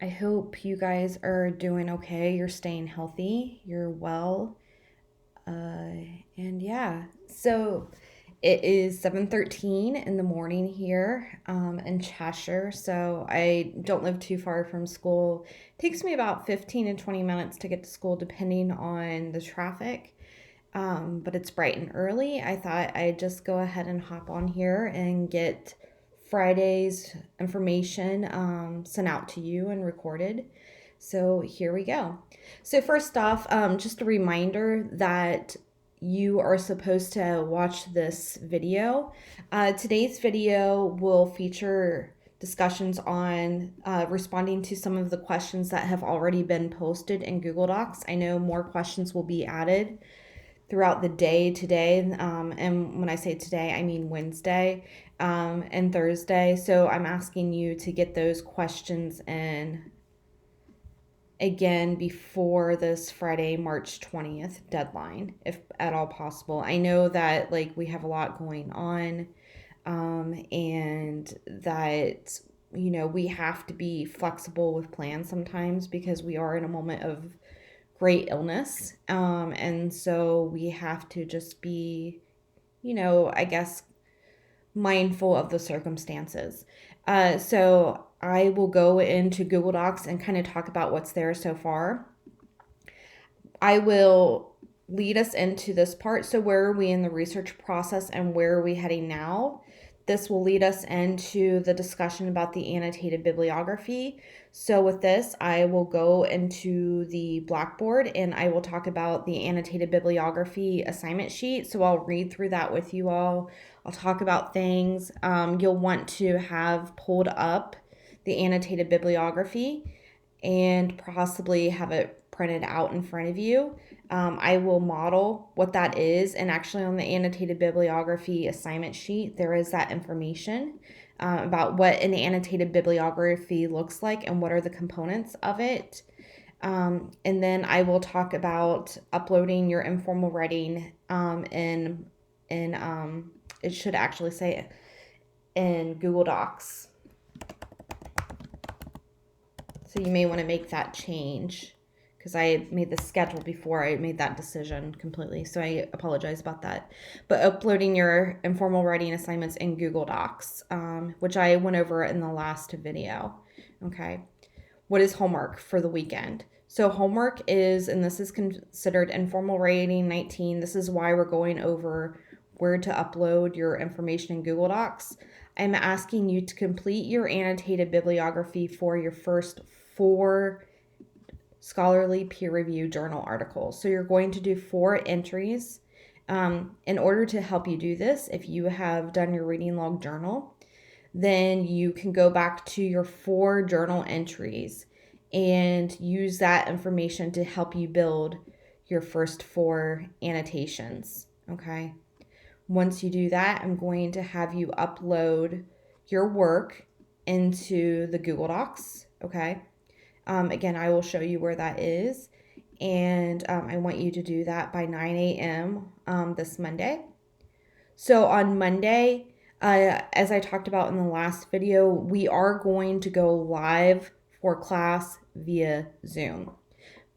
I hope you guys are doing okay. You're staying healthy. You're well. And yeah, so it is 7:13 in the morning here in Cheshire. So I don't live too far from school. It takes me about 15 to 20 minutes to get to school, depending on the traffic. But it's bright and early. I thought I'd just go ahead and hop on here and get Friday's information sent out to you and recorded. So here we go. So, first off, just a reminder that you are supposed to watch this video. Today's video will feature discussions on responding to some of the questions that have already been posted in Google Docs. I know more questions will be added throughout the day today. And when I say today, I mean Wednesday and Thursday. So I'm asking you to get those questions in again before this Friday, March 20th deadline, if at all possible. I know that like we have a lot going on, and that we have to be flexible with plans sometimes because we are in a moment of great illness. And so we have to just be, I guess, mindful of the circumstances. So I will go into Google Docs and kind of talk about what's there so far. I will lead us into this part. So, where are we in the research process and where are we heading now? This will lead us into the discussion about the annotated bibliography. So, with this, I will go into the Blackboard and I will talk about the annotated bibliography assignment sheet. So, I'll read through that with you all. I'll talk about things. You'll want to have pulled up the annotated bibliography and possibly have it printed out in front of you. I will model what that is, and actually on the annotated bibliography assignment sheet, there is that information about what an annotated bibliography looks like and what are the components of it. And then I will talk about uploading your informal writing in it should actually say in Google Docs. So you may want to make that change because I made the schedule before I made that decision completely. So I apologize about that. But uploading your informal writing assignments in Google Docs, which I went over in the last video. Okay. What is homework for the weekend? So homework is, and this is considered informal writing 19. This is why we're going over where to upload your information in Google Docs. I'm asking you to complete your annotated bibliography for your first 4 scholarly peer-reviewed journal articles. So you're going to do 4 entries. In order to help you do this, if you have done your reading log journal, then you can go back to your 4 journal entries and use that information to help you build your first 4 annotations. Okay. Once you do that, I'm going to have you upload your work into the Google Docs. Okay. Again, I will show you where that is. And I want you to do that by 9 a.m. This Monday. So on Monday, as I talked about in the last video, we are going to go live for class via Zoom.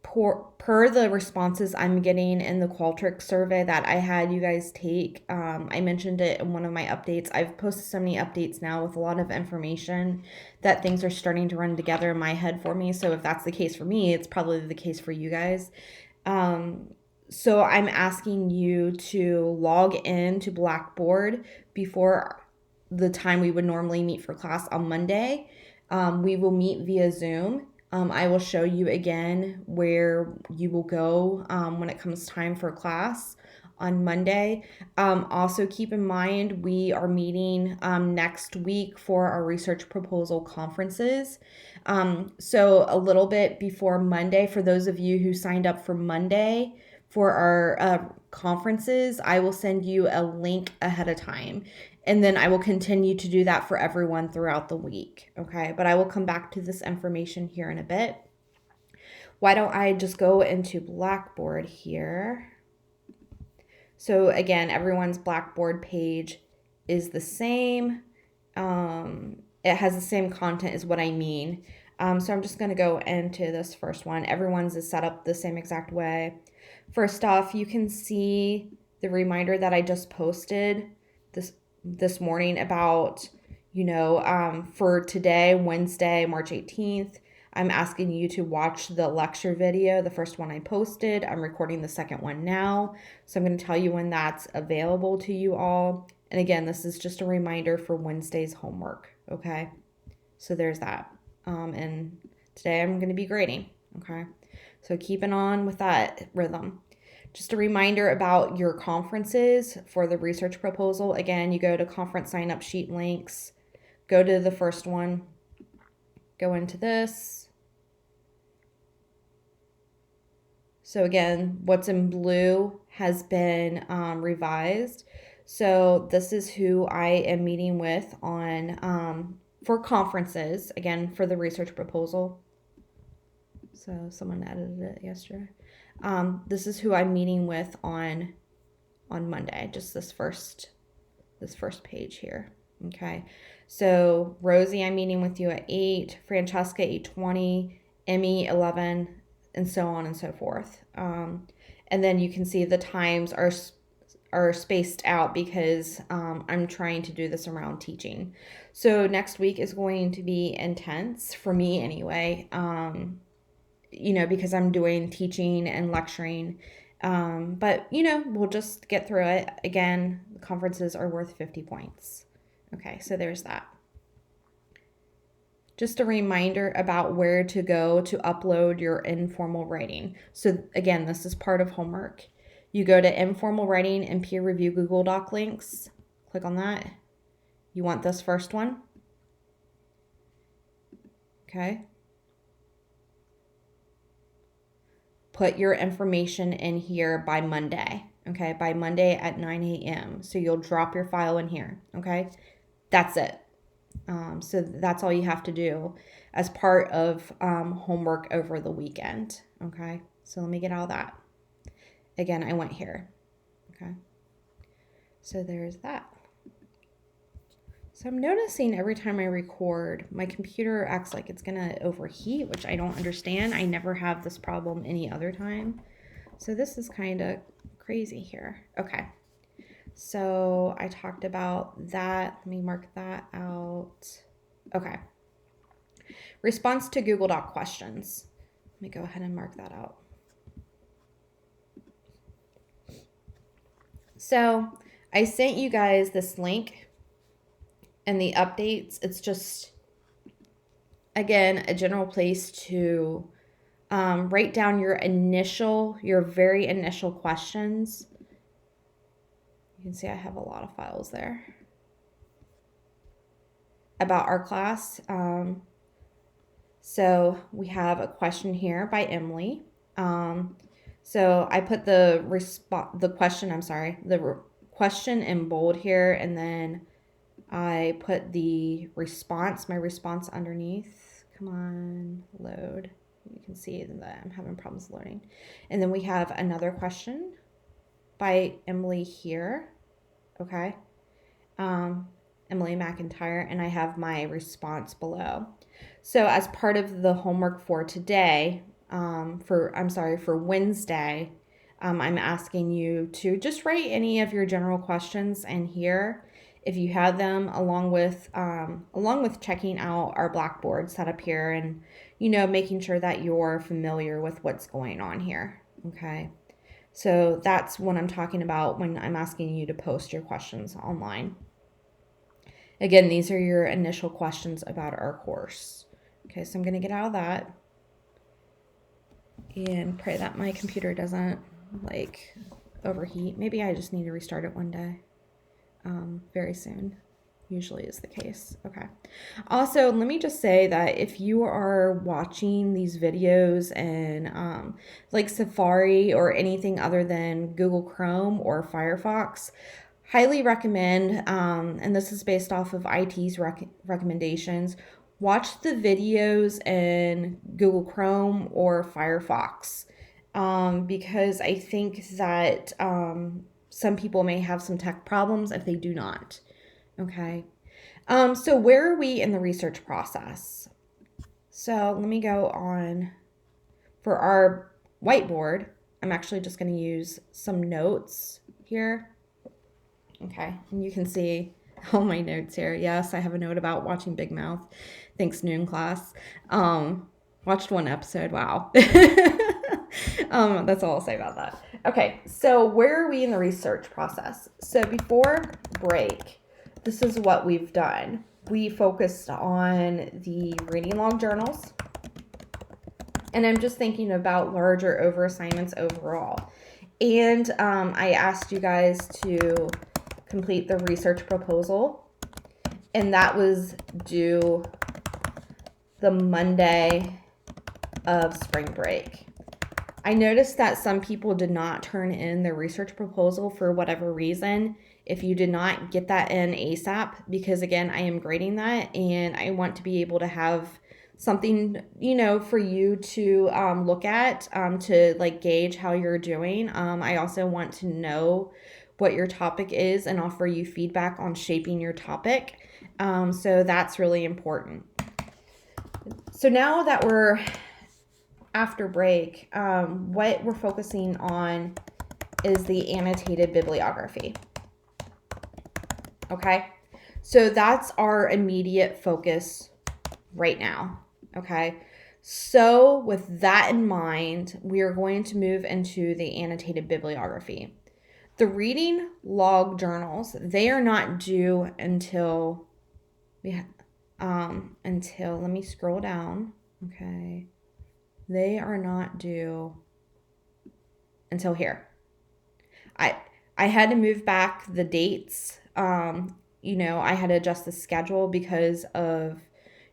Per the responses I'm getting in the Qualtrics survey that I had you guys take, I mentioned it in one of my updates. I've posted so many updates now with a lot of information that things are starting to run together in my head for me. So if that's the case for me, it's probably the case for you guys. So I'm asking you to log in to Blackboard before the time we would normally meet for class on Monday. We will meet via Zoom. I will show you again where you will go when it comes time for class on Monday. Also, keep in mind we are meeting next week for our research proposal conferences. So, a little bit before Monday, for those of you who signed up for Monday for our conferences, I will send you a link ahead of time. And then I will continue to do that for everyone throughout the week. Okay. But I will come back to this information here in a bit. Why don't I just go into Blackboard here? So again, everyone's Blackboard page is the same. It has the same content is what I mean. So I'm just going to go into this first one. Everyone's is set up the same exact way. First off, you can see the reminder that I just posted this morning about, for today, Wednesday, March 18th, I'm asking you to watch the lecture video, the first one I posted. I'm recording the second one now. So I'm going to tell you when that's available to you all. And again, this is just a reminder for Wednesday's homework, okay? So there's that. And today I'm going to be grading, okay? So keeping on with that rhythm. Just a reminder about your conferences for the research proposal. Again, you go to conference sign-up sheet links, go to the first one, go into this. So again, what's in blue has been revised. So this is who I am meeting with on for conferences, again, for the research proposal. So someone edited it yesterday. This is who I'm meeting with on Monday, just this first page here. Okay. So Rosie, I'm meeting with you at 8, Francesca 8:20, Emmy 11, and so on and so forth. And then you can see the times are spaced out because I'm trying to do this around teaching. So next week is going to be intense for me anyway, because I'm doing teaching and lecturing. But, we'll just get through it. Again, the conferences are worth 50 points. Okay, so there's that. Just a reminder about where to go to upload your informal writing. So again, this is part of homework. You go to informal writing and peer review Google Doc links. Click on that. You want this first one. Okay. Put your information in here by Monday. Okay, by Monday at 9 a.m. So you'll drop your file in here. Okay, that's it. So that's all you have to do as part of homework over the weekend. Okay, so let me get all that. Again, I went here. Okay, so there's that. So I'm noticing every time I record, my computer acts like it's gonna overheat, which I don't understand. I never have this problem any other time. So this is kind of crazy here. Okay. So I talked about that. Let me mark that out. Okay. Response to Google Doc questions. Let me go ahead and mark that out. So I sent you guys this link and the updates. It's just, again, a general place to write down your very initial questions. You can see I have a lot of files there about our class. So we have a question here by Emily. So I put the question in bold here, and then I put my response underneath. Come on, load. You can see that I'm having problems loading. And then we have another question by Emily here. Okay. Emily McIntyre, and I have my response below. So as part of the homework for today, for Wednesday, I'm asking you to just write any of your general questions in here if you have them, along with checking out our Blackboard set up here and, making sure that you're familiar with what's going on here. Okay. So that's what I'm talking about when I'm asking you to post your questions online. Again, these are your initial questions about our course. Okay, so I'm going to get out of that and pray that my computer doesn't overheat. Maybe I just need to restart it one day very soon. Usually is the case. Okay. Also, let me just say that if you are watching these videos in Safari or anything other than Google Chrome or Firefox, highly recommend, and this is based off of IT's recommendations, watch the videos in Google Chrome or Firefox, because I think that some people may have some tech problems if they do not. Okay. So where are we in the research process? So let me go on for our whiteboard. I'm actually just going to use some notes here. Okay, and you can see all my notes here. Yes, I have a note about watching Big Mouth. Thanks, Noon Class. Watched one episode. Wow. That's all I'll say about that. Okay, so where are we in the research process? So before break, this is what we've done. We focused on the reading log journals. And I'm just thinking about larger over assignments overall. And I asked you guys to complete the research proposal. And that was due the Monday of spring break. I noticed that some people did not turn in their research proposal for whatever reason. If you did not get that in ASAP, because again, I am grading that and I want to be able to have something, for you to look at, to like gauge how you're doing. I also want to know what your topic is and offer you feedback on shaping your topic. So that's really important. So now that we're after break, what we're focusing on is the annotated bibliography. Okay, so that's our immediate focus right now. Okay, so with that in mind, we are going to move into the annotated bibliography. The reading log journals, they are not due until let me scroll down. Okay, they are not due until here. I had to move back the dates. I had to adjust the schedule because of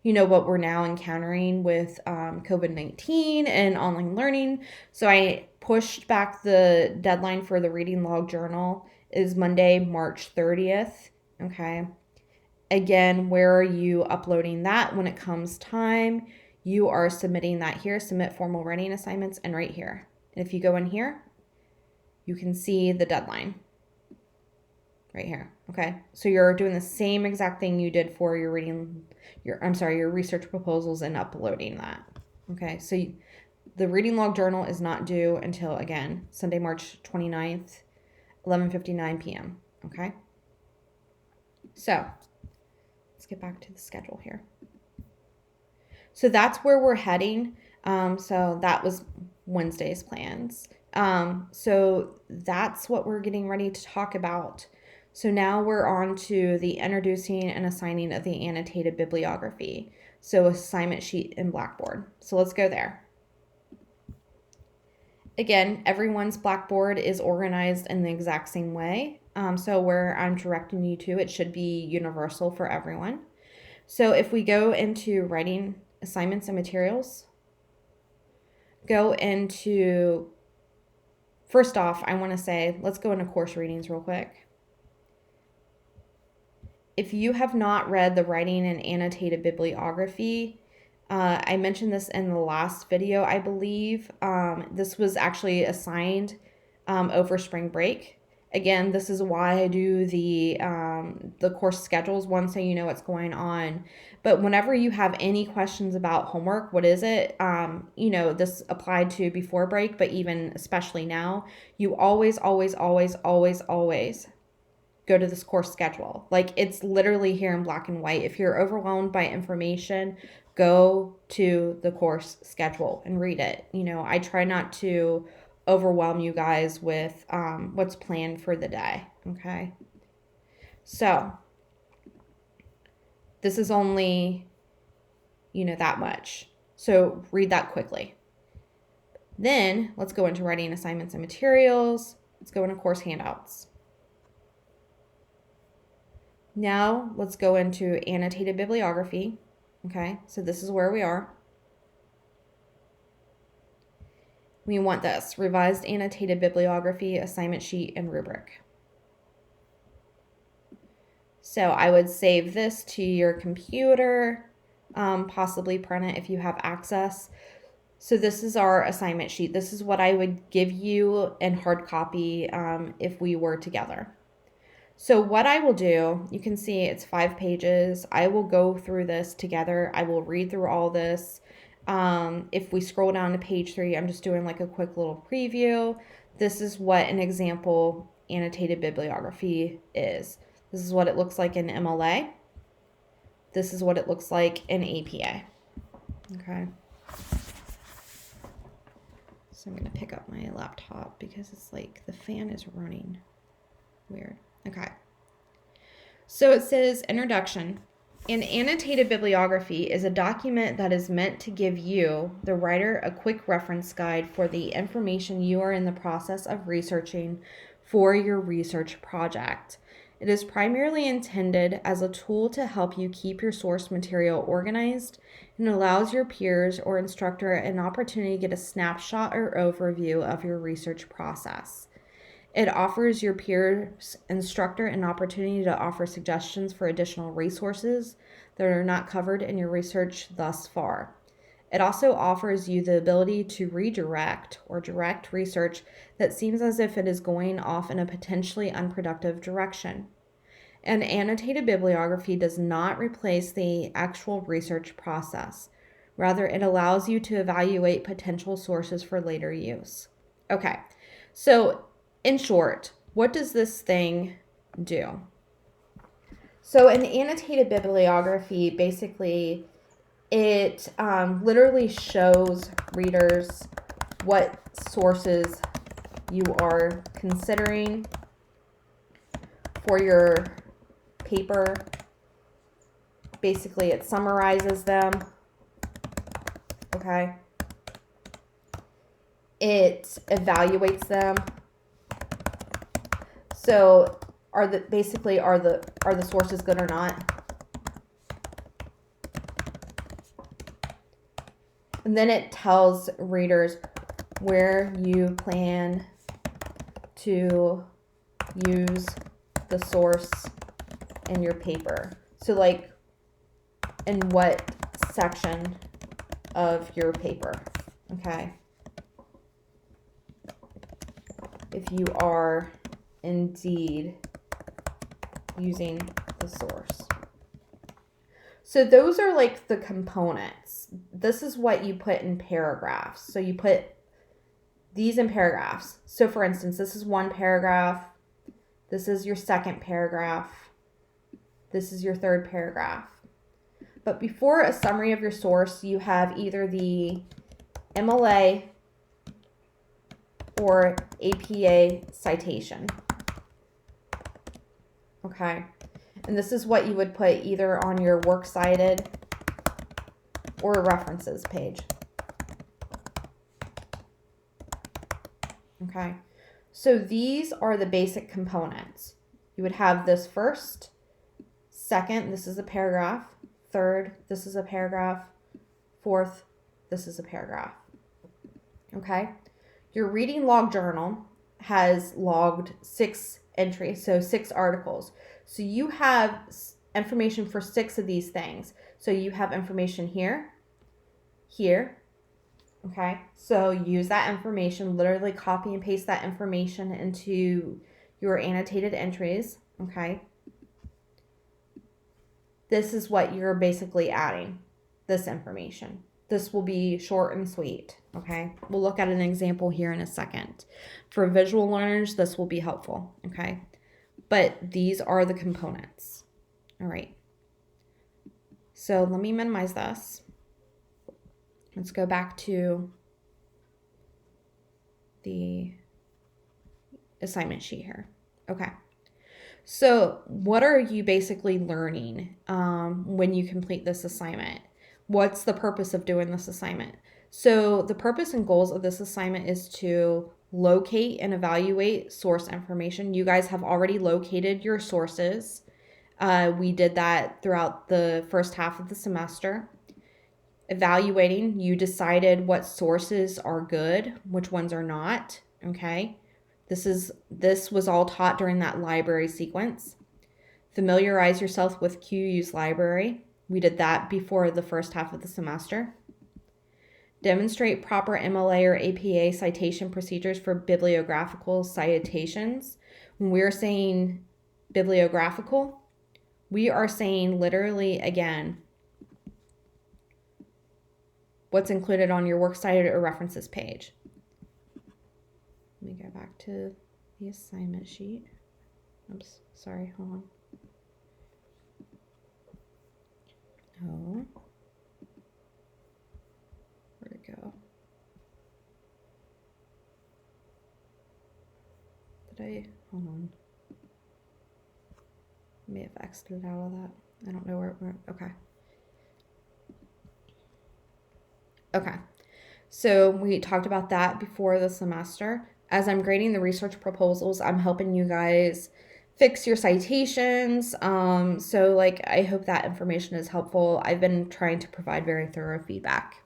what we're now encountering with COVID-19 and online learning. So I pushed back the deadline for the reading log journal is Monday, March 30th. Okay. Again, where are you uploading that when it comes time? You are submitting that here, submit formal writing assignments, and right here. And if you go in here, you can see the deadline right here. Okay. So you're doing the same exact thing you did for your your research proposals and uploading that. Okay. So the reading log journal is not due until, again, Sunday, March 29th, 11:59 p.m. Okay. So let's get back to the schedule here. So that's where we're heading. So that was Wednesday's plans. So that's what we're getting ready to talk about. So now we're on to the introducing and assigning of the annotated bibliography. So assignment sheet in Blackboard. So let's go there. Again, everyone's Blackboard is organized in the exact same way. So where I'm directing you to, it should be universal for everyone. So if we go into writing assignments and materials, go into, first off, I want to say, let's go into course readings real quick. If you have not read the writing and annotated bibliography, I mentioned this in the last video, I believe. This was actually assigned over spring break. Again, this is why I do the course schedules, one, so you know what's going on. But whenever you have any questions about homework, what is it? This applied to before break, but even especially now, you always, always, always, always, always go to this course schedule. Like, it's literally here in black and white. If you're overwhelmed by information, go to the course schedule and read it. I try not to overwhelm you guys with what's planned for the day. Okay. So this is only, that much. So read that quickly. Then let's go into writing assignments and materials. Let's go into course handouts. Now let's go into annotated bibliography. Okay, so this is where we are. We want this, revised annotated bibliography, assignment sheet, and rubric. So I would save this to your computer, possibly print it if you have access. So this is our assignment sheet. This is what I would give you in hard copy if we were together. So what I will do, you can see it's 5 pages. I will go through this together. I will read through all this. If we scroll down to page 3, I'm just doing like a quick little preview. This is what an example annotated bibliography is. This is what it looks like in MLA. This is what it looks like in APA. Okay. So I'm going to pick up my laptop because it's like the fan is running. Weird. Okay. So it says introduction. An annotated bibliography is a document that is meant to give you, the writer, a quick reference guide for the information you are in the process of researching for your research project. It is primarily intended as a tool to help you keep your source material organized and allows your peers or instructor an opportunity to get a snapshot or overview of your research process. It offers your peers instructor an opportunity to offer suggestions for additional resources that are not covered in your research thus far. It also offers you the ability to redirect or direct research that seems as if it is going off in a potentially unproductive direction. An annotated bibliography does not replace the actual research process. Rather, it allows you to evaluate potential sources for later use. Okay, so in short, what does this thing do? So an annotated bibliography, basically, it literally shows readers what sources you are considering for your paper. Basically, it summarizes them. Okay. It evaluates them. So are the sources good or not? And then it tells readers where you plan to use the source in your paper. So like in what section of your paper, okay? If you are indeed using the source. So those are like the components. This is what you put in paragraphs. So you put these in paragraphs. So for instance, this is one paragraph. This is your second paragraph. This is your third paragraph. But before a summary of your source, you have either the MLA or APA citation. Okay. And this is what you would put either on your works cited or references page. Okay. So these are the basic components. You would have this first, second, this is a paragraph, third, this is a paragraph, fourth, this is a paragraph. Okay. Your reading log journal has logged 6 entries, so 6 articles. So you have information for 6 of these things. So you have information here, here, okay? So use that information, literally copy and paste that information into your annotated entries, okay? This is what you're basically adding, this information. This will be short and sweet, okay? We'll look at an example here in a second. For visual learners, this will be helpful, okay? But these are the components, all right? So let me minimize this. Let's go back to the assignment sheet here. Okay. So what are you basically learning when you complete this assignment? What's the purpose of doing this assignment? So the purpose and goals of this assignment is to locate and evaluate source information. You guys have already located your sources. We did that throughout the first half of the semester. Evaluating, you decided what sources are good, which ones are not, okay? This was all taught during that library sequence. Familiarize yourself with QU's library. We did that before the first half of the semester. Demonstrate proper MLA or APA citation procedures for bibliographical citations. When we're saying bibliographical, we are saying literally, again, what's included on your works cited or references page. Let me go back to the assignment sheet. Oops, sorry, hold on. Oh, where'd it go? Hold on. I may have exited out of that. I don't know where okay. Okay, so we talked about that before the semester. As I'm grading the research proposals, I'm helping you guys fix your citations. So like, I hope that information is helpful. I've been trying to provide very thorough feedback.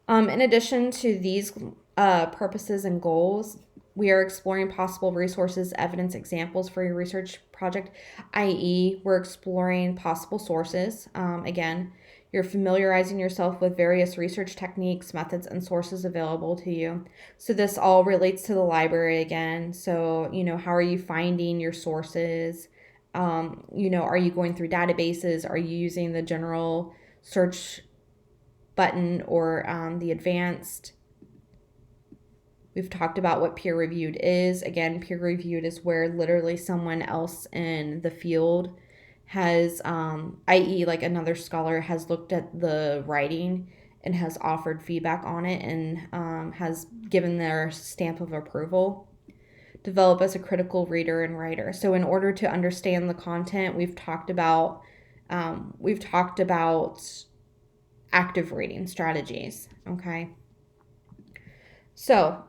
In addition to these purposes and goals, we are exploring possible resources, evidence, examples for your research project, i.e. we're exploring possible sources. Again, you're familiarizing yourself with various research techniques, methods, and sources available to you. So this all relates to the library again. So, how are you finding your sources? Are you going through databases? Are you using the general search button or the advanced? We've talked about what peer-reviewed is. Again, peer-reviewed is where literally someone else in the field has, i.e. like another scholar has looked at the writing and has offered feedback on it and has given their stamp of approval. Develop as a critical reader and writer. So in order to understand the content, we've talked about active reading strategies, okay? So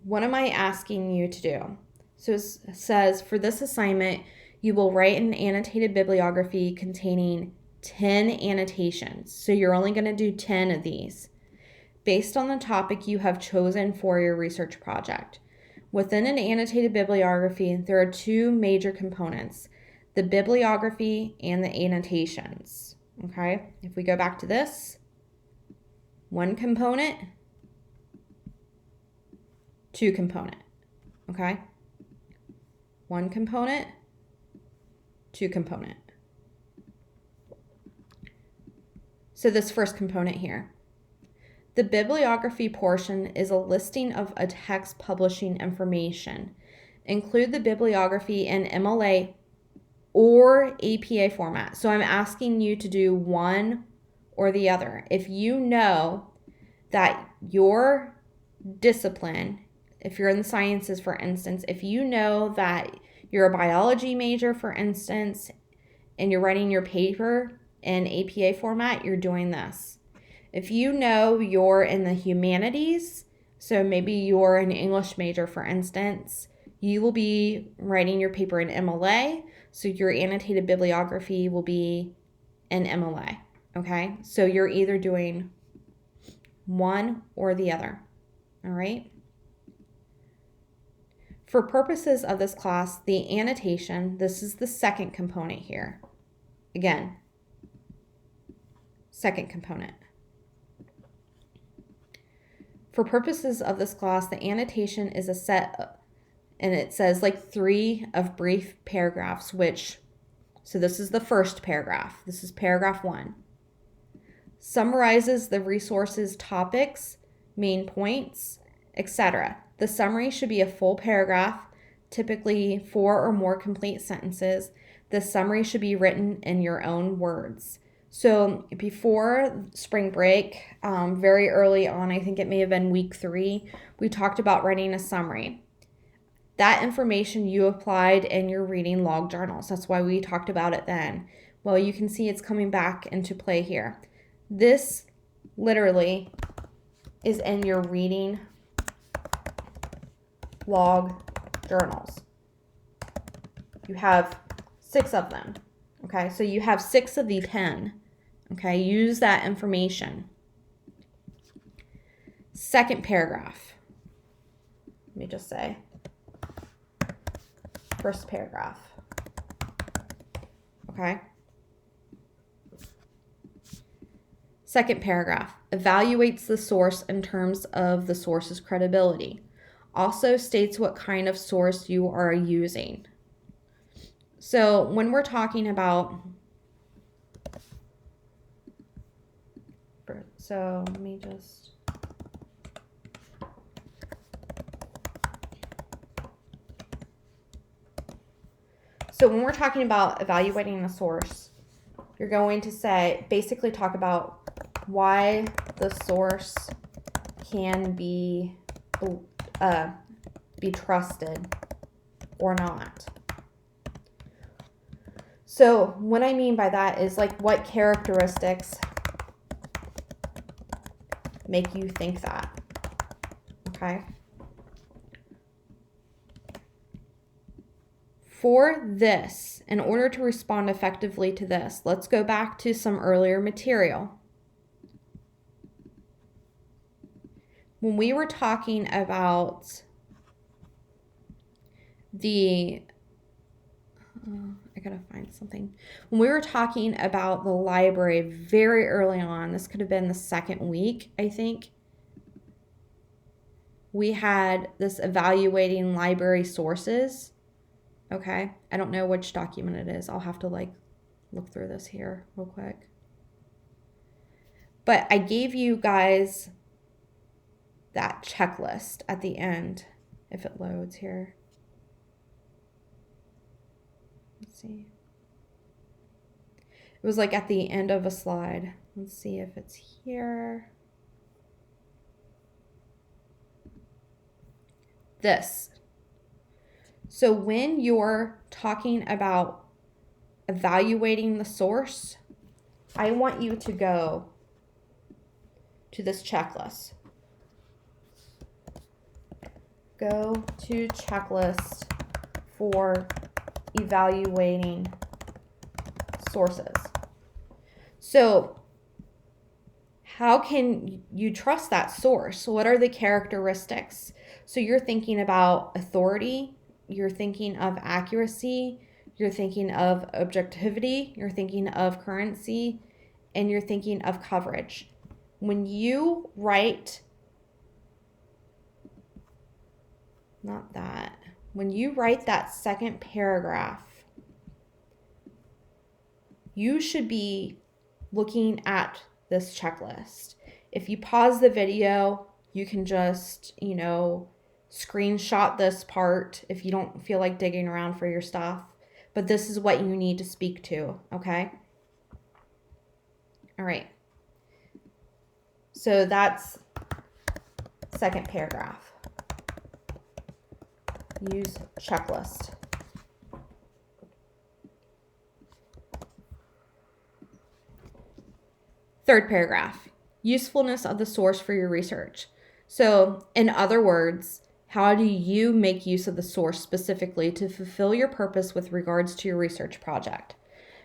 what am I asking you to do? So it says, for this assignment, you will write an annotated bibliography containing 10 annotations. So you're only going to do 10 of these based on the topic you have chosen for your research project. Within an annotated bibliography, there are two major components, the bibliography and the annotations. Okay, if we go back to this, one component, two component. Okay, one component, two component. So this first component here, the bibliography portion is a listing of a text publishing information. Include the bibliography in MLA or APA format. So I'm asking you to do one or the other. If you know that your discipline, if you're in the sciences, for instance, if you know that you're a biology major, for instance, and you're writing your paper in APA format, you're doing this. If you know you're in the humanities, so maybe you're an English major, for instance, you will be writing your paper in MLA, so your annotated bibliography will be in MLA, okay? So you're either doing one or the other, all right? For purposes of this class, the annotation, this is the second component here. Again, second component. For purposes of this class, the annotation is a set, and it says like 3 of brief paragraphs, so this is the first paragraph. This is paragraph 1. Summarizes the resources, topics, main points, etc. The summary should be a full paragraph, typically 4 or more complete sentences. The summary should be written in your own words. So before spring break, very early on, I think it may have been week 3, we talked about writing a summary. That information you applied in your reading log journals. That's why we talked about it then. Well, you can see it's coming back into play here. This literally is in your reading log journals. You have 6 of them. Okay, so you have 6 of the 10. Okay, use that information. Second paragraph. Let me just say. First paragraph. Okay. Second paragraph. Evaluates the source in terms of the source's credibility. Also states what kind of source you are using. So when we're talking about, so let me just, so when we're talking about evaluating a source, you're going to say, basically talk about why the source can be trusted or not. So what I mean by that is like what characteristics make you think that, okay? For this, in order to respond effectively to this, let's go back to some earlier material. When we were talking about I gotta find something. When we were talking about the library very early on, this could have been the second week, I think, we had this evaluating library sources. Okay, I don't know which document it is. I'll have to like look through this here real quick. But I gave you guys that checklist at the end, if it loads here. Let's see. It was like at the end of a slide. Let's see if it's here. This. So when you're talking about evaluating the source, I want you to go to this checklist. Go to checklist for evaluating sources. So how can you trust that source? What are the characteristics? So you're thinking about authority, you're thinking of accuracy, you're thinking of objectivity, you're thinking of currency, and you're thinking of coverage. When you write, when you write that second paragraph, you should be looking at this checklist. If you pause the video, you can just, screenshot this part if you don't feel like digging around for your stuff. But this is what you need to speak to, okay? All right. So that's second paragraph. Use checklist. Third paragraph, usefulness of the source for your research. So in other words, how do you make use of the source specifically to fulfill your purpose with regards to your research project?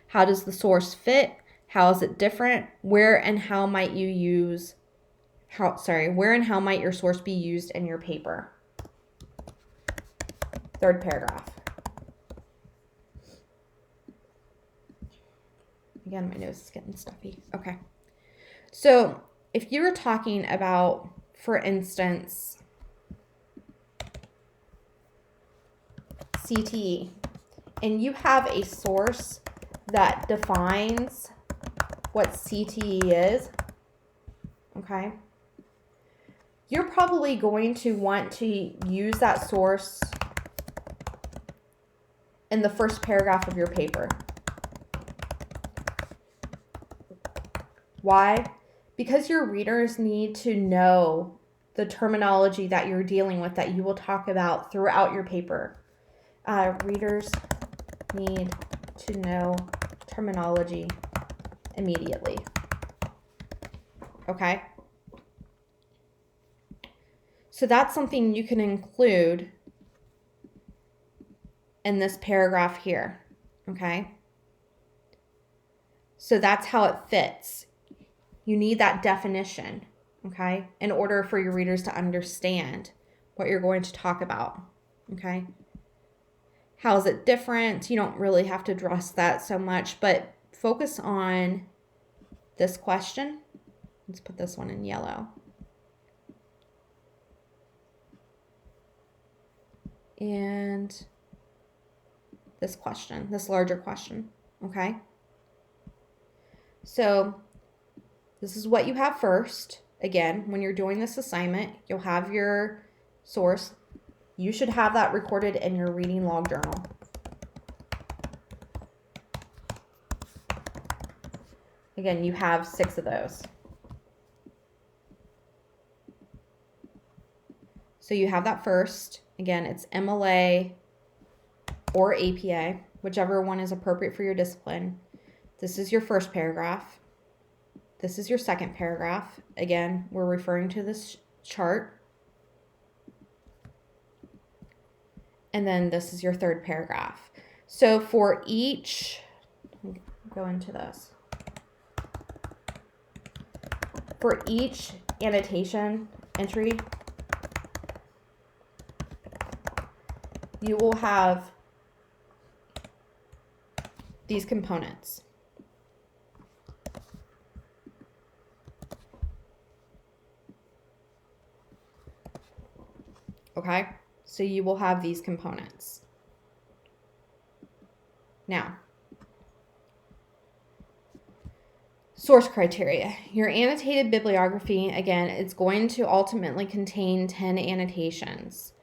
How does the source fit? How is it different? Where and how might your source be used in your paper? Third paragraph. Again, my nose is getting stuffy. Okay. So if you were talking about, for instance, CTE, and you have a source that defines what CTE is, okay, you're probably going to want to use that source in the first paragraph of your paper. Why? Because your readers need to know the terminology that you're dealing with that you will talk about throughout your paper. Readers need to know terminology immediately. Okay? So that's something you can include in this paragraph here. Okay? So that's how it fits. You need that definition, okay, in order for your readers to understand what you're going to talk about, okay? How is it different? You don't really have to address that so much, but focus on this question. Let's put this one in yellow. And this question, this larger question, okay? So this is what you have first. Again, when you're doing this assignment, you'll have your source. You should have that recorded in your reading log journal. Again, you have 6 of those. So you have that first. Again, it's MLA or APA, whichever one is appropriate for your discipline. This is your first paragraph. This is your second paragraph. Again, we're referring to this chart. And then this is your third paragraph. So for each, go into this. For each annotation entry, you will have these components. Okay, so you will have these components. Now, source criteria. Your annotated bibliography, again, it's going to ultimately contain 10 annotations.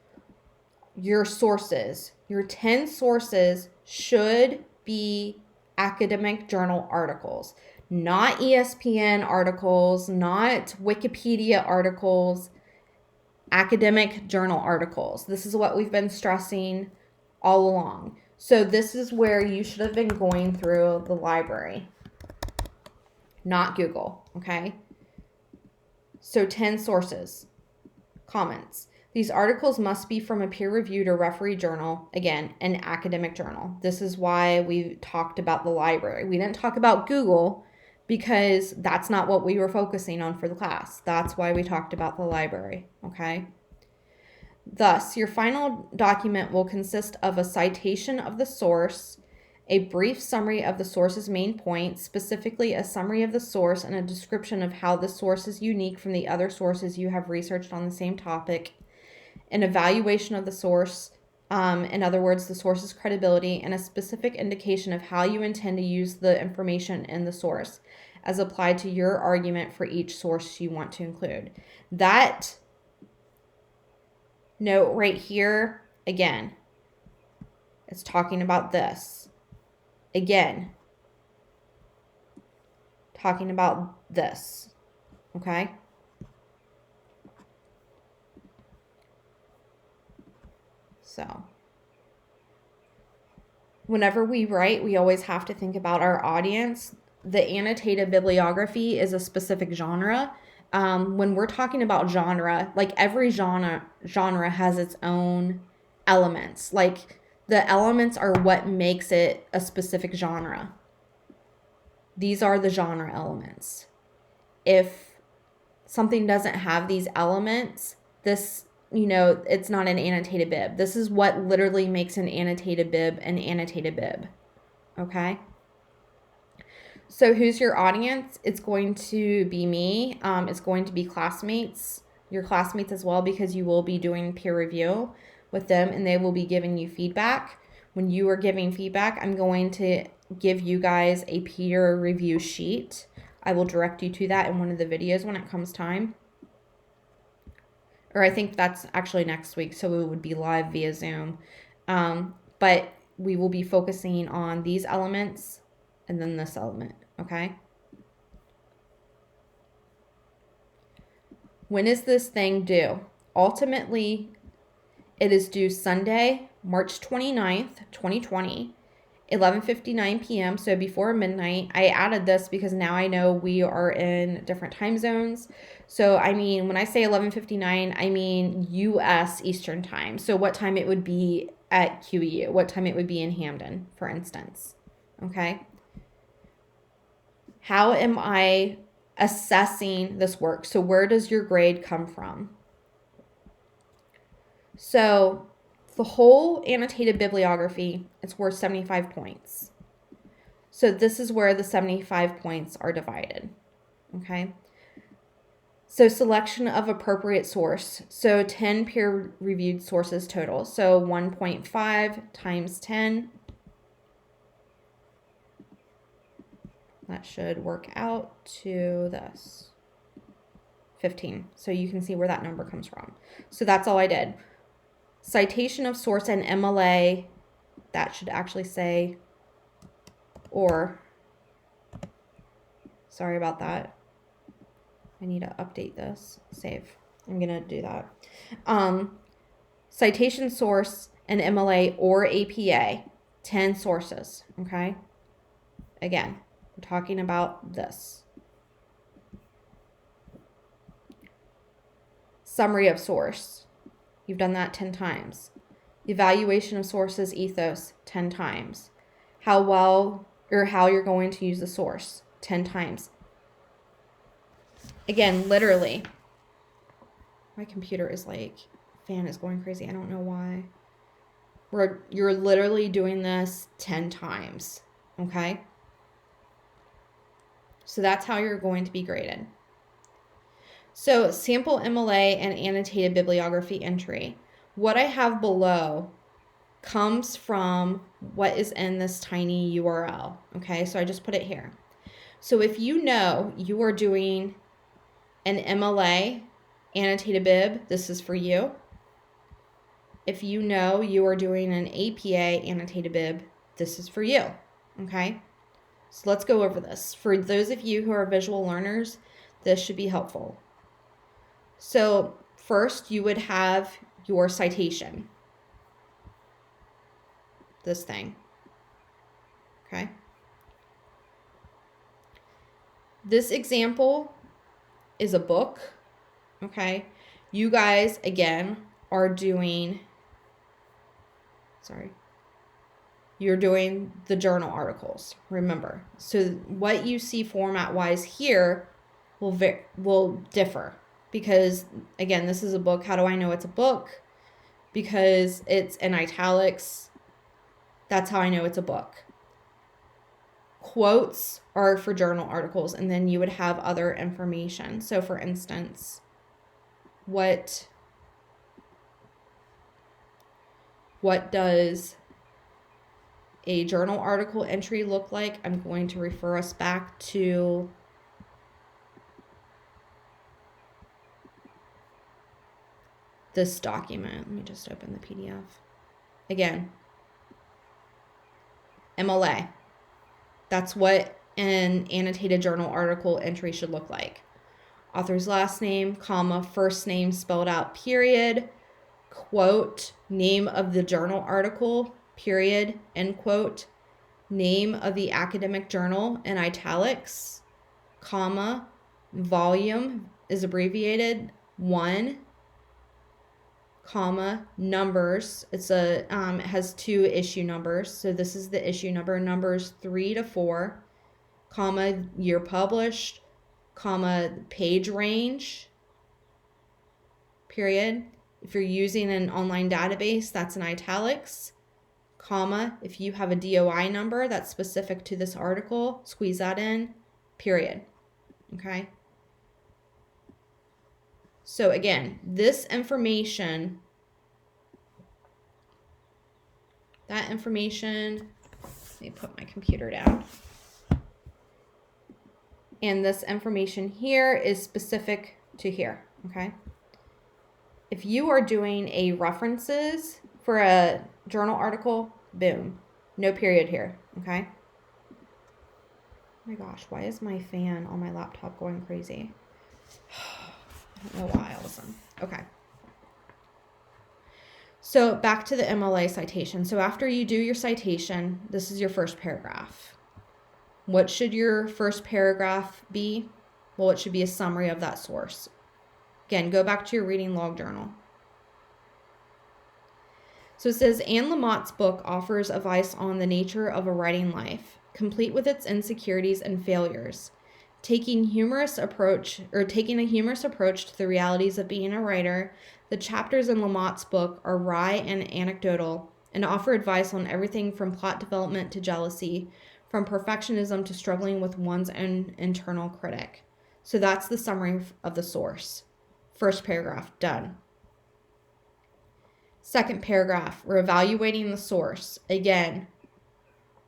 Your sources, your 10 sources should be academic journal articles, not ESPN articles, not Wikipedia articles, academic journal articles. This is what we've been stressing all along. So this is where you should have been going through the library, not Google, okay? So 10 sources, comments. These articles must be from a peer-reviewed or referee journal, again, an academic journal. This is why we talked about the library. We didn't talk about Google because that's not what we were focusing on for the class. That's why we talked about the library, okay? Thus, your final document will consist of a citation of the source, a brief summary of the source's main points, specifically a summary of the source and a description of how the source is unique from the other sources you have researched on the same topic, an evaluation of the source, in other words, the source's credibility, and a specific indication of how you intend to use the information in the source as applied to your argument for each source you want to include. That note right here, again, it's talking about this. Again, talking about this, okay? So, whenever we write, we always have to think about our audience. The annotated bibliography is a specific genre. When we're talking about genre, like every genre has its own elements. Like the elements are what makes it a specific genre. These are the genre elements. If something doesn't have these elements, this, it's not an annotated bib. This is what literally makes an annotated bib an annotated bib. Okay? So who's your audience? It's going to be me. It's going to be classmates, your classmates as well, because you will be doing peer review with them and they will be giving you feedback. When you are giving feedback, I'm going to give you guys a peer review sheet. I will direct you to that in one of the videos when it comes time. Or I think that's actually next week, so it would be live via Zoom. But we will be focusing on these elements and then this element, okay? When is this thing due? Ultimately, it is due Sunday, March 29th, 2020, 11:59 p.m., so before midnight. I added this because now I know we are in different time zones. So, I mean, when I say 11:59, I mean U.S. Eastern Time. So what time it would be at QEU, what time it would be in Hamden, for instance, okay? How am I assessing this work? So where does your grade come from? So the whole annotated bibliography, it's worth 75 points. So this is where the 75 points are divided, okay? So selection of appropriate source. So 10 peer-reviewed sources total. So 1.5 times 10 That should work out to this. 15. So you can see where that number comes from. So that's all I did. Citation of source and MLA, that should actually say or. Sorry about that. I need to update this. Save. I'm going to do that. Citation source and MLA or APA, 10 sources, okay? Again, we're talking about this. Summary of source. You've done that 10 times. Evaluation of sources ethos, 10 times. How well or how you're going to use the source, 10 times. Again, literally. My computer is like, fan is going crazy. I don't know why. You're literally doing this 10 times, okay? So that's how you're going to be graded. So sample MLA and annotated bibliography entry. What I have below comes from what is in this tiny URL, okay? So I just put it here. So if you know you are doing an MLA annotated bib, this is for you. If you know you are doing an APA annotated bib, this is for you, okay? So let's go over this. For those of you who are visual learners, this should be helpful. So first you would have your citation. This thing, okay? This example is a book, okay? You guys, again, are doing, you're doing the journal articles, remember. So what you see format-wise here will differ because, again, this is a book. How do I know it's a book? Because it's in italics. That's how I know it's a book. Quotes are for journal articles, and then you would have other information. So, for instance, what does a journal article entry look like? I'm going to refer us back to this document. Let me just open the PDF. Again, MLA. That's what an annotated journal article entry should look like. Author's last name, comma, first name spelled out, period, quote, name of the journal article, period, end quote, name of the academic journal in italics, comma, volume is abbreviated 1, comma, numbers. It has 2 issue numbers. So this is the issue number, numbers 3 to 4, comma, year published, comma, page range, period. If you're using an online database, that's in italics, comma, if you have a DOI number that's specific to this article, squeeze that in, period. Okay? So again, this information, let me put my computer down. And this information here is specific to here, okay? If you are doing a references for a journal article, boom, no period here, okay? Oh my gosh, why is my fan on my laptop going crazy? I don't know why, Allison. Okay. So back to the MLA citation. So after you do your citation, this is your first paragraph. What should your first paragraph be? Well, it should be a summary of that source. Again, go back to your reading log journal. So it says, Anne Lamott's book offers advice on the nature of a writing life, complete with its insecurities and failures. Taking a humorous approach to the realities of being a writer, the chapters in Lamott's book are wry and anecdotal and offer advice on everything from plot development to jealousy, from perfectionism to struggling with one's own internal critic. So that's the summary of the source. First paragraph, done. Second paragraph, we're evaluating the source. Again,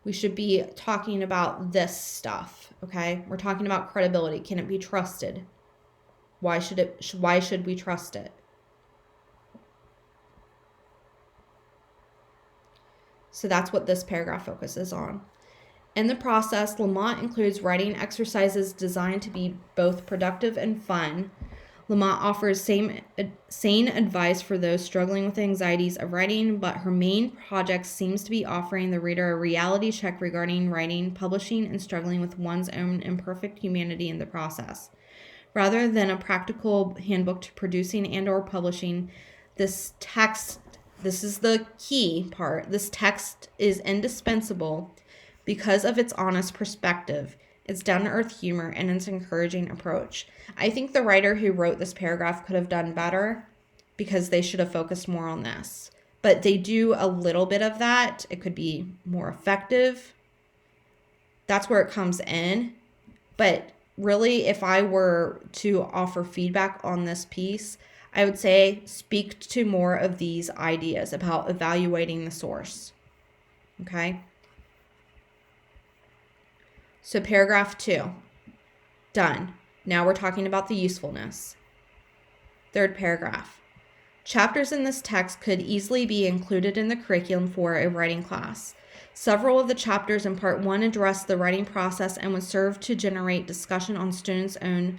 We should be talking about this stuff, okay? We're talking about credibility. Can it be trusted? Why should we trust it? So that's what this paragraph focuses on. In the process, Lamont includes writing exercises designed to be both productive and fun. Lamont offers sane advice for those struggling with the anxieties of writing, but her main project seems to be offering the reader a reality check regarding writing, publishing, and struggling with one's own imperfect humanity in the process. Rather than a practical handbook to producing and/or publishing, this is the key part, this text is indispensable because of its honest perspective, its down-to-earth humor, and its encouraging approach. I think the writer who wrote this paragraph could have done better because they should have focused more on this. But they do a little bit of that. It could be more effective. That's where it comes in. But really, if I were to offer feedback on this piece, I would say speak to more of these ideas about evaluating the source. Okay? So paragraph 2, done. Now we're talking about the usefulness. Third paragraph. Chapters in this text could easily be included in the curriculum for a writing class. Several of the chapters in part 1 address the writing process and would serve to generate discussion on students' own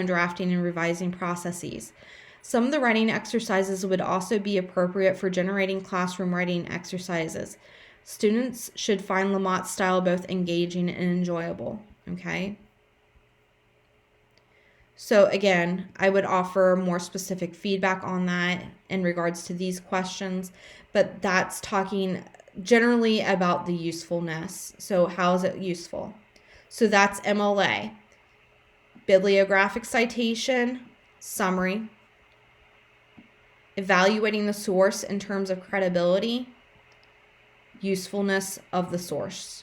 drafting and revising processes. Some of the writing exercises would also be appropriate for generating classroom writing exercises. Students should find Lamont's style both engaging and enjoyable, okay? So again, I would offer more specific feedback on that in regards to these questions, but that's talking generally about the usefulness. So how is it useful? So that's MLA. Bibliographic citation, summary, evaluating the source in terms of credibility, usefulness of the source.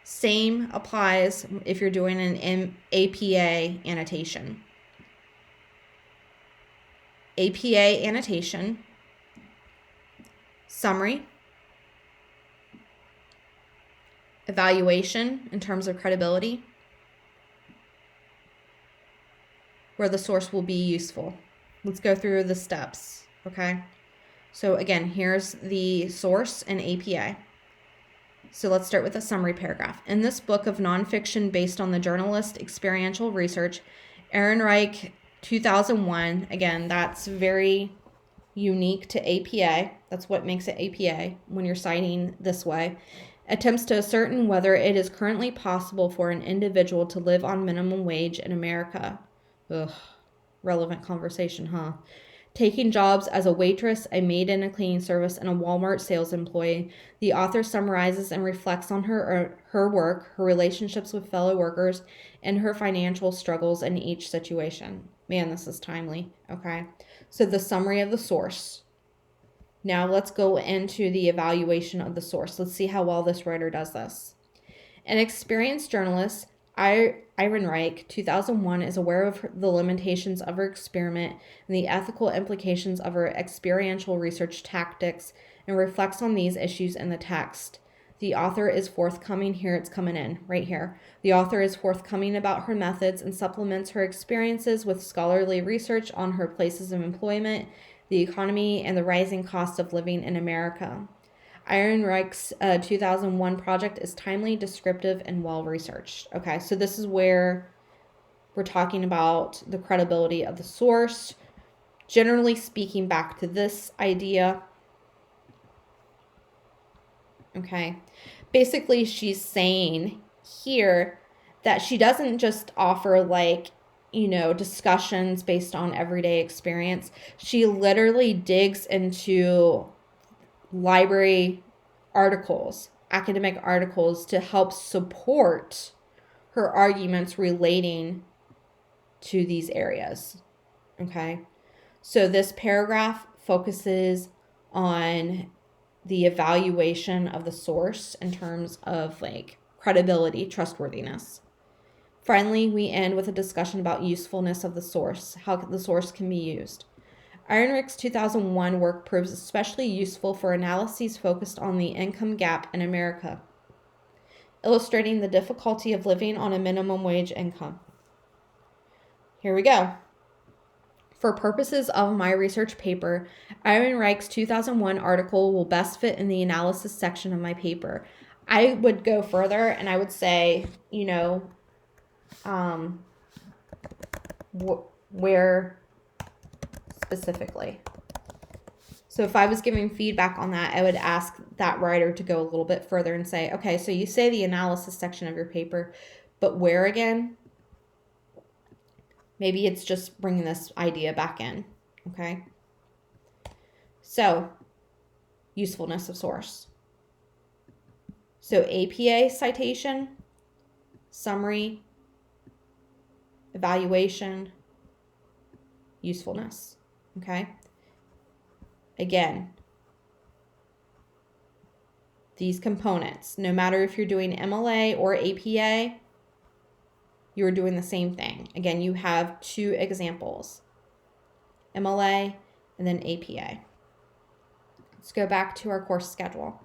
Same applies if you're doing an APA annotation. APA annotation, summary, evaluation in terms of credibility, where the source will be useful. Let's go through the steps, okay? So again, here's the source and APA. So let's start with a summary paragraph. In this book of nonfiction based on the journalist experiential research, Ehrenreich, 2001, again, that's very unique to APA. That's what makes it APA when you're citing this way. Attempts to ascertain whether it is currently possible for an individual to live on minimum wage in America. Ugh, relevant conversation, huh? Taking jobs as a waitress, a maid in a cleaning service, and a Walmart sales employee, the author summarizes and reflects on her work, her relationships with fellow workers, and her financial struggles in each situation. Man, this is timely. Okay, so the summary of the source. Now let's go into the evaluation of the source. Let's see how well this writer does this. An experienced journalist, Ehrenreich, 2001, is aware of the limitations of her experiment and the ethical implications of her experiential research tactics and reflects on these issues in the text. The author is forthcoming. Here it's coming in, right here. The author is forthcoming about her methods and supplements her experiences with scholarly research on her places of employment, the economy, and the rising cost of living in America. Ehrenreich's 2001 project is timely, descriptive, and well-researched. Okay, so this is where we're talking about the credibility of the source. Generally speaking, back to this idea. Okay, basically she's saying here that she doesn't just offer discussions based on everyday experience. She literally digs into library articles, academic articles to help support her arguments relating to these areas. Okay, so this paragraph focuses on the evaluation of the source in terms of credibility, trustworthiness. Finally, we end with a discussion about usefulness of the source, how the source can be used. Ehrenreich's 2001 work proves especially useful for analyses focused on the income gap in America. illustrating the difficulty of living on a minimum wage income. Here we go. For purposes of my research paper, Ehrenreich's 2001 article will best fit in the analysis section of my paper. I would go further and I would say, where specifically. So if I was giving feedback on that, I would ask that writer to go a little bit further and say, okay, so you say the analysis section of your paper, but where again? Maybe it's just bringing this idea back in, okay? So, usefulness of source. So APA citation, summary, evaluation, usefulness, okay? Again, these components, no matter if you're doing MLA or APA, you're doing the same thing. Again, you have two examples, MLA and then APA. Let's go back to our course schedule.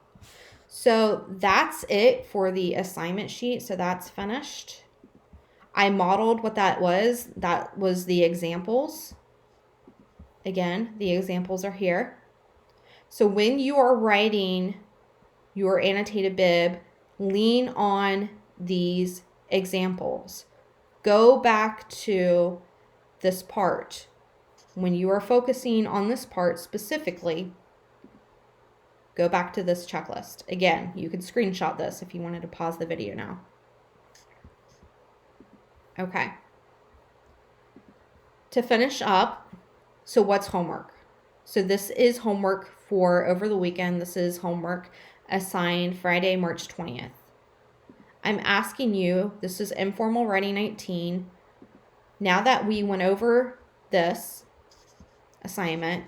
So that's it for the assignment sheet. So that's finished. I modeled what that was. That was the examples. Again, the examples are here. So when you are writing your annotated bib, lean on these examples. Go back to this part. When you are focusing on this part specifically, go back to this checklist. Again, you could screenshot this if you wanted to pause the video now. Okay. To finish up, so what's homework? So this is homework for over the weekend. This is homework assigned Friday, March 20th. I'm asking you, this is Informal Writing 19. Now that we went over this assignment,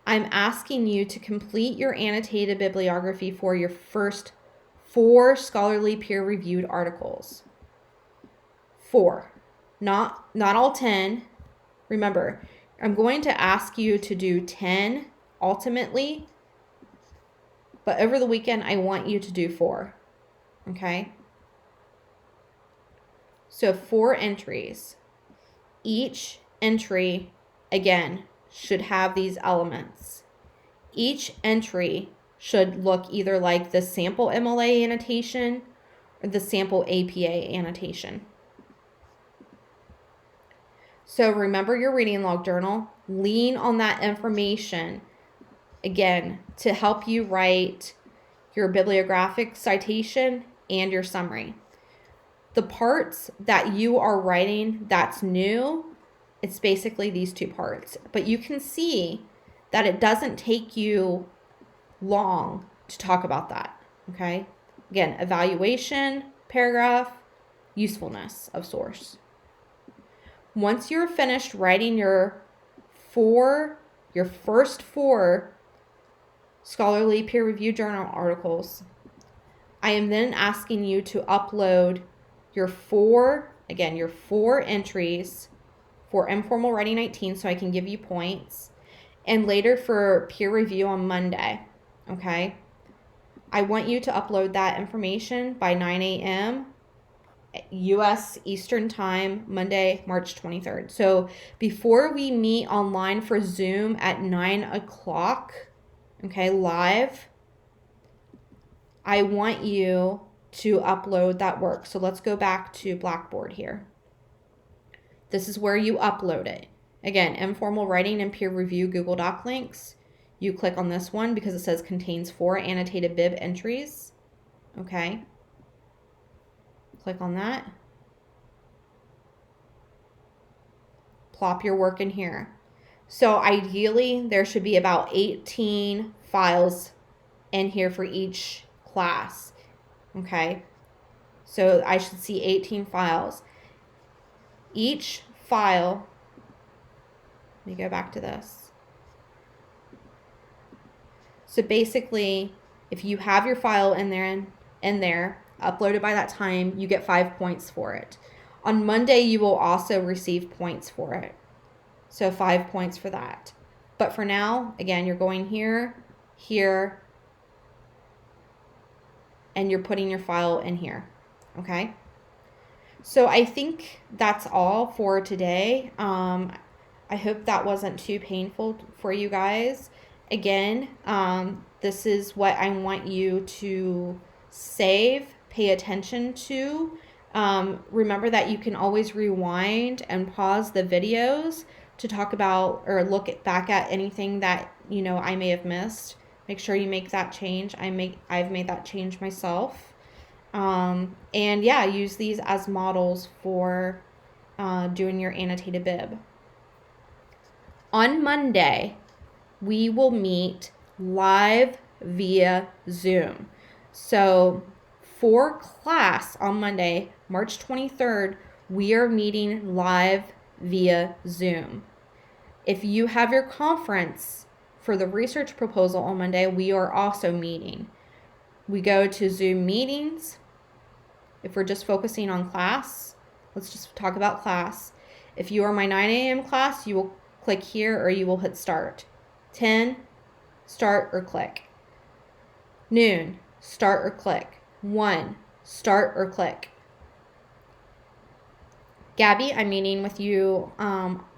I'm asking you to complete your annotated bibliography for your first 4 scholarly peer-reviewed articles. 4, not all 10. Remember, I'm going to ask you to do 10 ultimately, but over the weekend, I want you to do 4, okay? So 4 entries. Each entry, again, should have these elements. Each entry should look either like the sample MLA annotation or the sample APA annotation. So remember your reading log journal. Lean on that information, again, to help you write your bibliographic citation and your summary. The parts that you are writing that's new, it's basically these 2 parts. But you can see that it doesn't take you long to talk about that, okay? Again, evaluation, paragraph, usefulness of source. Once you're finished writing your first 4 scholarly peer-reviewed journal articles, I am then asking you to upload your 4 entries for Informal Writing 19 so I can give you points, and later for peer review on Monday, okay? I want you to upload that information by 9 a.m. U.S. Eastern Time, Monday, March 23rd. So before we meet online for Zoom at 9 o'clock, okay, live, I want you to upload that work. So let's go back to Blackboard here. This is where you upload it. Again, Informal Writing and Peer Review Google Doc links. You click on this one because it says contains 4 annotated bib entries. Okay. Click on that. Plop your work in here. So ideally, there should be about 18 files in here for each class. Okay. So I should see 18 files. Each file, let me go back to this. So basically, if you have your file in there, uploaded by that time, you get 5 points for it. On Monday, you will also receive points for it. So 5 points for that. But for now, again, you're going here, here, and you're putting your file in here. Okay. So I think that's all for today. I hope that wasn't too painful for you guys. Again, this is what I want you to save, pay attention to. Remember that you can always rewind and pause the videos to talk about or look back at anything that I may have missed. Make sure you make that change. I've made that change myself. And yeah, use these as models for doing your annotated bib. On Monday, we will meet live via Zoom. So for class on Monday, March 23rd, we are meeting live via Zoom. If you have your conference for the research proposal on Monday, we are also meeting. We go to Zoom meetings. If we're just focusing on class, let's just talk about class. If you are my 9 a.m. class, you will click here or you will hit start. 10, start or click. Noon, start or click. 1, start or click. Gabby, I'm meeting with you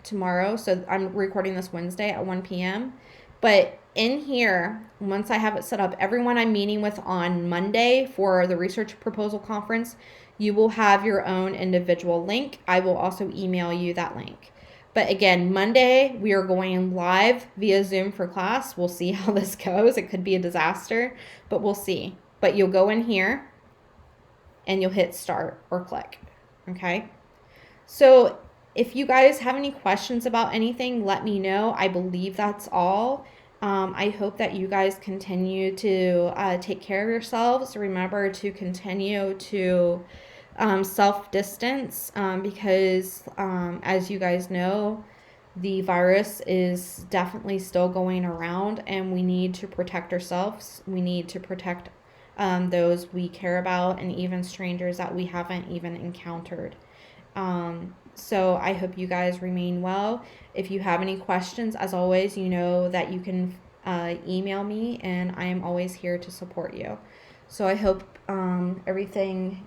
tomorrow. So I'm recording this Wednesday at 1 p.m. But in here, once I have it set up, everyone I'm meeting with on Monday for the research proposal conference, you will have your own individual link. I will also email you that link. But again, Monday, we are going live via Zoom for class. We'll see how this goes. It could be a disaster, but we'll see. But you'll go in here and you'll hit start or click. Okay? So if you guys have any questions about anything, let me know. I believe that's all. I hope that you guys continue to take care of yourselves. Remember to continue to self-distance because as you guys know, the virus is definitely still going around and we need to protect ourselves. We need to protect those we care about and even strangers that we haven't even encountered. So I hope you guys remain well. If you have any questions, as always, you know that you can email me and I am always here to support you. So I hope everything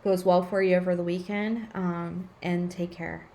goes well for you over the weekend and take care.